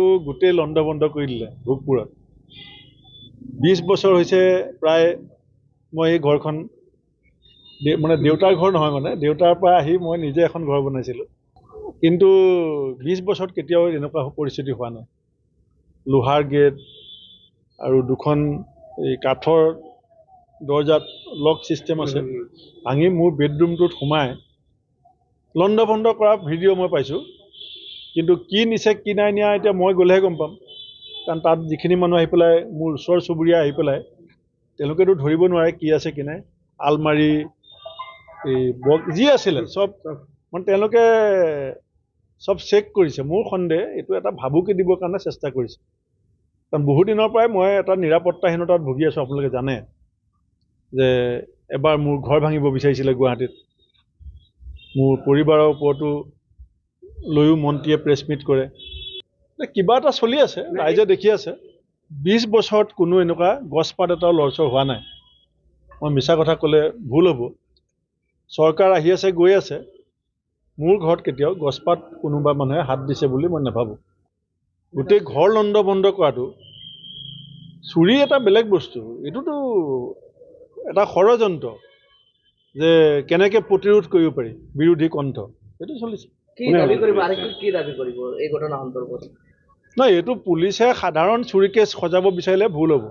ঘৰটো গোটেই লণ্ডভণ্ড কৰি দিলে ভোগপুৰত 20 বছৰ হৈছে প্ৰায় মই এই ঘৰখন মানে দেউতাৰ ঘৰ নহয় মানে দেউতাৰ পৰা আহি মই নিজে এখন ঘৰ বনাইছিলোঁ কিন্তু 20 বছৰত কেতিয়াও এনেকুৱা পৰিস্থিতি হোৱা নাই লোহাৰ গেট আৰু দুখন এই কাঠৰ দৰ্জাত লক চিষ্টেম আছে ভাঙি মোৰ বেডৰুমটোত সোমাই লণ্ডভণ্ড কৰা ভিডিঅ' মই পাইছোঁ কিন্তু কি নিছে কি নাই নিয়া এতিয়া মই গ'লেহে গম পাম কাৰণ তাত যিখিনি মানুহ আহি পেলাই মোৰ ওচৰ চুবুৰীয়া আহি পেলাই তেওঁলোকেতো ধৰিব নোৱাৰে কি আছে কি নাই আলমাৰি এই যি আছিলে চব মানে তেওঁলোকে চব চেক কৰিছে মোৰ সন্দেহ এইটো এটা ভাবুকি দিবৰ কাৰণে চেষ্টা কৰিছে কাৰণ বহু দিনৰ পৰাই মই এটা নিৰাপত্তাহীনতাত ভুগি আছোঁ আপোনালোকে জানে যে এবাৰ মোৰ ঘৰ ভাঙিব বিচাৰিছিলে গুৱাহাটীত মোৰ পৰিবাৰৰ ওপৰতো লৈও মন্ত্ৰীয়ে প্ৰেছ মিট কৰে কিবা এটা চলি আছে ৰাইজে দেখি আছে 20 বছৰত কোনো এনেকুৱা গছপাত এটাও লৰচৰ হোৱা নাই মই মিছা কথা ক'লে ভুল হ'ব চৰকাৰ আহি আছে গৈ আছে মোৰ ঘৰত কেতিয়াও গছপাত কোনোবা মানুহে হাত দিছে বুলি মই নাভাবোঁ গোটেই ঘৰ লণ্ডভণ্ড কৰাটো চুৰি এটা বেলেগ বস্তু এইটোতো এটা ষড়যন্ত্ৰ যে কেনেকৈ প্ৰতিৰোধ কৰিব পাৰি বিৰোধী কণ্ঠ এইটো চলিছে নহয় এইটো পুলিচে সাধাৰণ চুৰি কেছ সজাব বিচাৰিলে ভুল হ'ব